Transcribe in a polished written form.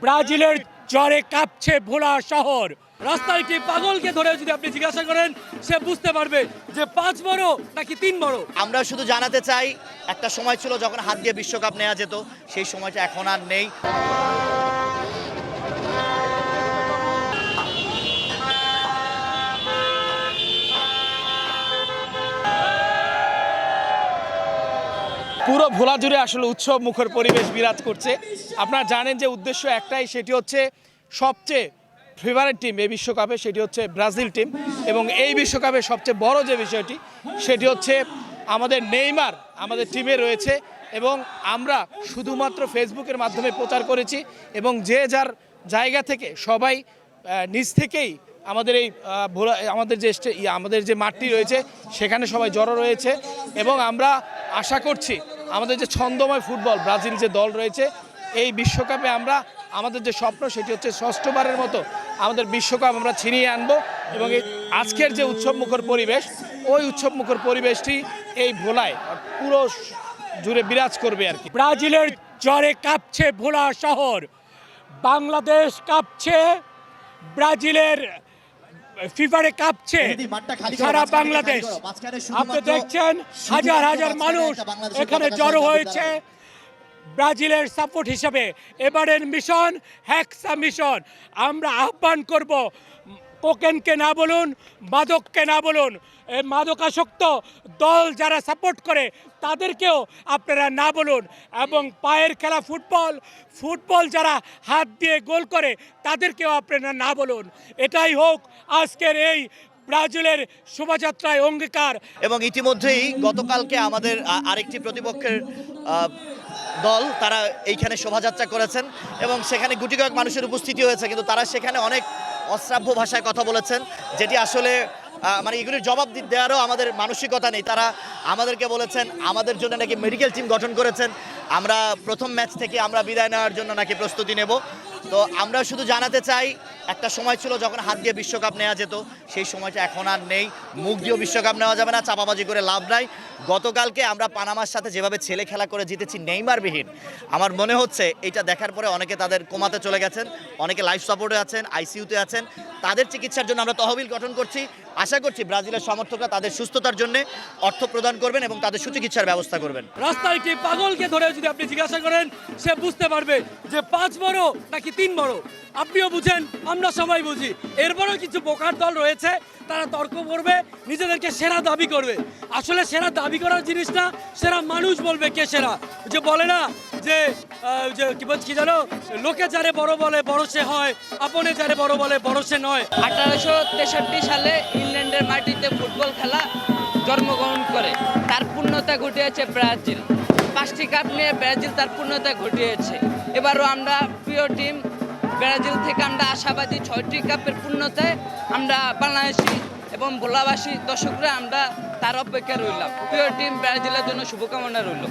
ব্রাজিলের জ্বরে কাঁপছে ভোলা শহর। রাস্তায় কি পাগলকে ধরে যদি আপনি জিজ্ঞাসা করেন, সে বুঝতে পারবে যে 5 বড় নাকি 3 বড়। আমরা শুধু জানাতে চাই, একটা সময় ছিল যখন হাত দিয়ে বিশ্বকাপ নেওয়া যেত, সেই সময়টা এখন আর নেই। পুরো ভোলা জুড়ে আসলে উৎসব মুখর পরিবেশ বিরাজ করছে। আপনারা জানেন যে উদ্দেশ্য একটাই, সেটি হচ্ছে সবচেয়ে ফেভারিট টিম এই বিশ্বকাপে, সেটি হচ্ছে ব্রাজিল টিম। এবং এই বিশ্বকাপের সবচেয়ে বড় যে বিষয়টি, সেটি হচ্ছে আমাদের নেইমার আমাদের টিমে রয়েছে। এবং আমরা শুধুমাত্র ফেসবুকের মাধ্যমে প্রচার করেছি এবং যে যার জায়গা থেকে সবাই নিজ থেকেই আমাদের এই আমাদের যে মাঠটি রয়েছে সেখানে সবাই জড়ো রয়েছে। এবং আমরা আশা করছি আমাদের যে ছন্দময় ফুটবল ব্রাজিল যে দল রয়েছে, এই বিশ্বকাপে আমরা আমাদের যে স্বপ্ন সেটি হচ্ছে ষষ্ঠবারের মতো আমাদের বিশ্বকাপ আমরা ছিনিয়ে আনবো। এবং এই আজকের যে উৎসবমুখর পরিবেশ, ওই উৎসবমুখর পরিবেশটি এই ভোলায় পুরো জুড়ে বিরাজ করবে আর কি। ব্রাজিলের জ্বরে কাঁপছে ভোলা শহর, বাংলাদেশ কাঁপছে, ব্রাজিলের ফিভারে কাঁপছে সারা বাংলাদেশ। আপনি দেখছেন হাজার হাজার মানুষ এখানে জড়ো হয়েছে ব্রাজিলের সাপোর্ট হিসাবে। এবারের মিশন হেক্সা মিশন। আমরা আহ্বান করব, কোকেনকে না বলুন, মাদককে না বলুন, এই মাদকাসক্ত দল যারা সাপোর্ট করে তাদেরকেও আপনারা না বলুন। এবং পায়ের খেলা ফুটবল যারা হাত দিয়ে গোল করে তাদেরকেও আপনারা না বলুন। এটাই হোক আজকের এই ব্রাজিলের শোভাযাত্রায় অঙ্গীকার। এবং ইতিমধ্যেই গতকালকে আমাদের আরেকটি প্রতিপক্ষের দল তারা এইখানে শোভাযাত্রা করেছেন এবং সেখানে গুটি কয়েক মানুষের উপস্থিতি হয়েছে, কিন্তু তারা সেখানে অনেক অশ্রাব্য ভাষায় কথা বলেছেন, যেটি আসলে মানে এগুলির জবাব দেওয়ারও আমাদের মানসিকতা নেই। তারা আমাদেরকে বলেছেন আমাদের জন্য নাকি মেডিকেল টিম গঠন করেছেন, আমরা প্রথম ম্যাচ থেকে আমরা বিদায় নেওয়ার জন্য নাকি প্রস্তুতি নেব। তো আমরা শুধু জানাতে চাই, একটা সময় ছিল যখন হাত দিয়ে বিশ্বকাপ নেওয়া যেত, সেই সময়টা এখন আর নেই। মুখ দিয়েও বিশ্বকাপ নেওয়া যাবে না, চাপাবাজি করে লাভ নাই। গতকালকে আমরা পানামার সাথে যেভাবে ছেলে খেলা করে জিতেছি নেইমারবিহীন, আমার মনে হচ্ছে এটা দেখার পরে অনেকে তাদের কোমাতে চলে গেছেন, অনেকে লাইফ সাপোর্টে আছেন, আইসিইউতে আছেন। তাদের চিকিৎসার জন্য আমরা তহবিল গঠন করছি। আশা করছি ব্রাজিলের সমর্থকরা তাদের সুস্থতার জন্য অর্থ প্রদান করবেন এবং তাদের সুচিকিৎসার ব্যবস্থা করবেন। রাস্তায় কি পাগলকে ধরে যদি আপনি জিজ্ঞাসা করেন, সে বুঝতে পারবে যে 5 বড় নাকি 3 বড়। আপনিও বুঝেন, আমরা সবাই বুঝি। এরপরও কিছু বোকার দল রয়েছে, তারা তর্ক করবে, নিজেদেরকে সেরা দাবি করবে। আসলে সেরা দাবি করার জিনিসটা সেরা মানুষ বলবে কে সেরা। যে বলে না যে কি জানো, লোকে যারে বড় বলে বড় সে হয়, আপনে যারে বড় বলে বড় সে নয়। 1863 সালে ইংল্যান্ডের মাটিতে ফুটবল খেলা জন্মগ্রহণ করে, তার পূর্ণতা ঘটিয়েছে ব্রাজিল। 5টি কাপ নিয়ে ব্রাজিল তার পূর্ণতা ঘটিয়েছে। এবারও আমরা প্রিয় টিম ব্রাজিল থেকে আমরা আশাবাদী 6টি কাপের পূর্ণতায় আমরা বাংলাদেশি এবং ভোলাবাসী দর্শকরা আমরা তার অপেক্ষা রইলাম। প্রিয় টিম ব্রাজিলের জন্য শুভকামনা রইল।